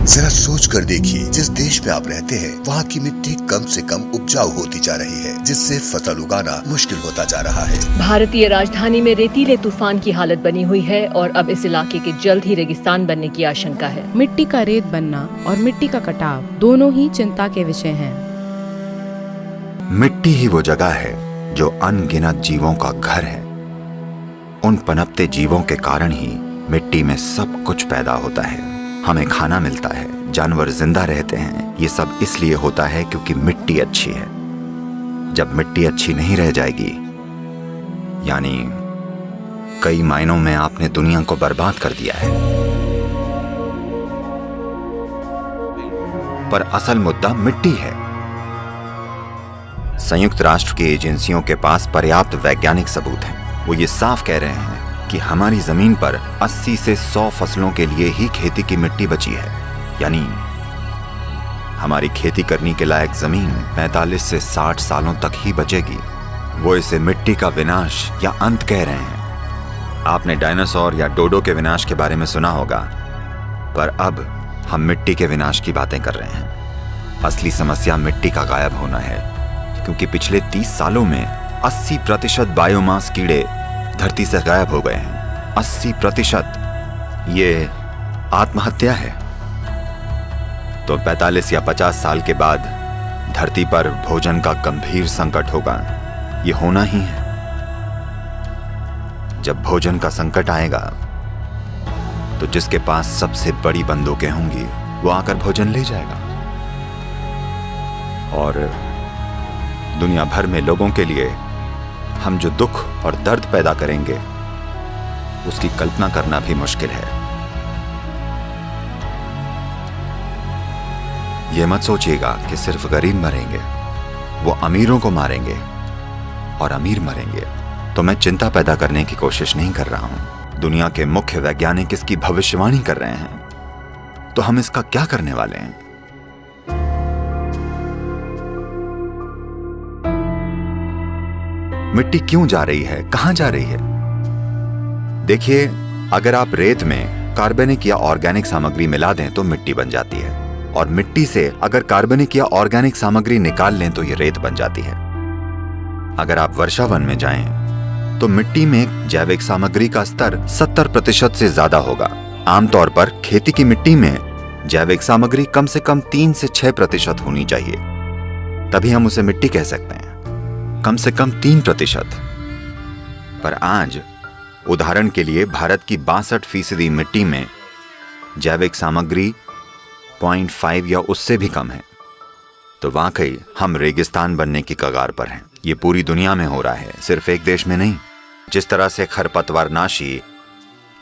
जरा सोच कर देखिए, जिस देश में आप रहते हैं वहाँ की मिट्टी कम से कम उपजाऊ होती जा रही है, जिससे फसल उगाना मुश्किल होता जा रहा है। भारतीय राजधानी में रेतीले तूफान की हालत बनी हुई है और अब इस इलाके के जल्द ही रेगिस्तान बनने की आशंका है। मिट्टी का रेत बनना और मिट्टी का कटाव दोनों ही चिंता के विषय हैं। मिट्टी ही वो जगह है जो अनगिनत जीवों का घर है। उन पनपते जीवों के कारण ही मिट्टी में सब कुछ पैदा होता है। हमें खाना मिलता है, जानवर जिंदा रहते हैं। ये सब इसलिए होता है क्योंकि मिट्टी अच्छी है। जब मिट्टी अच्छी नहीं रह जाएगी, यानी कई मायनों में आपने दुनिया को बर्बाद कर दिया है। पर असल मुद्दा मिट्टी है। संयुक्त राष्ट्र की एजेंसियों के पास पर्याप्त वैज्ञानिक सबूत हैं। वो ये साफ कह रहे हैं कि हमारी जमीन पर 80 से 100 फसलों के लिए ही खेती की मिट्टी बची है। यानी हमारी खेती करने के लायक जमीन 45 से 60 सालों तक ही बचेगी। वो इसे मिट्टी का विनाश या अंत कह रहे हैं। आपने डायनासोर या डोडो के विनाश के बारे में सुना होगा, पर अब हम मिट्टी के विनाश की बातें कर रहे हैं। असली समस्या मिट्टी का गायब होना है, क्योंकि पिछले 30 सालों में 80% बायोमास कीड़े धरती से गायब हो गए हैं। 80%। ये आत्महत्या है। तो 45 या 50 साल के बाद धरती पर भोजन का गंभीर संकट होगा। ये होना ही है। जब भोजन का संकट आएगा तो जिसके पास सबसे बड़ी बंदूकें होंगी वो आकर भोजन ले जाएगा। और दुनिया भर में लोगों के लिए हम जो दुख और दर्द पैदा करेंगे उसकी कल्पना करना भी मुश्किल है। यह मत सोचिएगा कि सिर्फ गरीब मरेंगे, वो अमीरों को मारेंगे और अमीर मरेंगे। तो मैं चिंता पैदा करने की कोशिश नहीं कर रहा हूं। दुनिया के मुख्य वैज्ञानिक इसकी भविष्यवाणी कर रहे हैं। तो हम इसका क्या करने वाले हैं? मिट्टी क्यों जा रही है, कहां जा रही है? देखिए, अगर आप रेत में कार्बनिक या ऑर्गेनिक सामग्री मिला दें तो मिट्टी बन जाती है, और मिट्टी से अगर कार्बनिक या ऑर्गेनिक सामग्री निकाल लें तो ये रेत बन जाती है। अगर आप वर्षा वन में जाएं तो मिट्टी में जैविक सामग्री का स्तर 70% से ज्यादा होगा। आमतौर पर खेती की मिट्टी में जैविक सामग्री कम से कम 3 से 6% होनी चाहिए, तभी हम उसे मिट्टी कह सकते हैं। कम से कम 3%। पर आज उदाहरण के लिए भारत की 62% मिट्टी में जैविक सामग्री 0.5 या उससे भी कम है। तो वाकई हम रेगिस्तान बनने की कगार पर हैं। ये पूरी दुनिया में हो रहा है, सिर्फ एक देश में नहीं। जिस तरह से खरपतवारनाशी,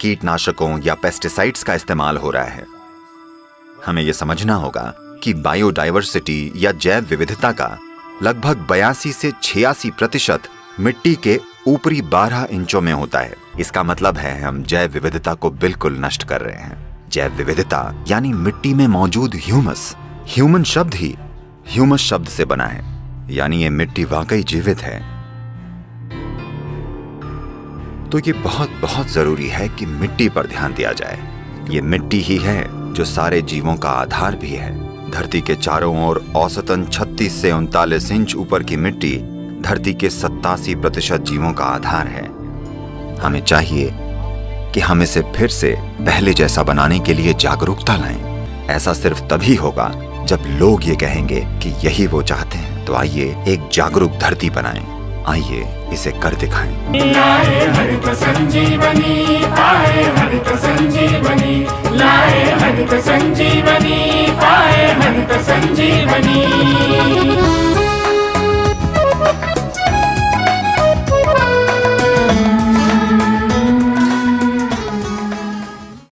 कीटनाशकों या पेस्टिसाइड्स का इस्तेमाल हो रहा है, हमें यह समझना होगा कि बायोडाइवर्सिटी या जैव विविधता का लगभग 82 से 86% मिट्टी के ऊपरी 12 इंचों में होता है। इसका मतलब है हम जैव विविधता को बिल्कुल नष्ट कर रहे हैं। जैव विविधता यानी मिट्टी में मौजूद ह्यूमस। ह्यूमन शब्द ही ह्यूमस शब्द से बना है, यानी ये मिट्टी वाकई जीवित है। तो ये बहुत बहुत जरूरी है कि मिट्टी पर ध्यान दिया जाए। ये मिट्टी ही है जो सारे जीवों का आधार भी है। धरती के चारों ओर औसतन 36 से 39 इंच ऊपर की मिट्टी धरती के 87% जीवों का आधार है। हमें चाहिए कि हम इसे फिर से पहले जैसा बनाने के लिए जागरूकता लाएं। ऐसा सिर्फ तभी होगा जब लोग ये कहेंगे कि यही वो चाहते हैं। तो आइए एक जागरूक धरती बनाएं। आइए इसे कर दिखाएं। लाए हरित संजीवनी, पाए हरित संजीवनी, लाए हरित संजीवनी, पाए हरित संजीवनी।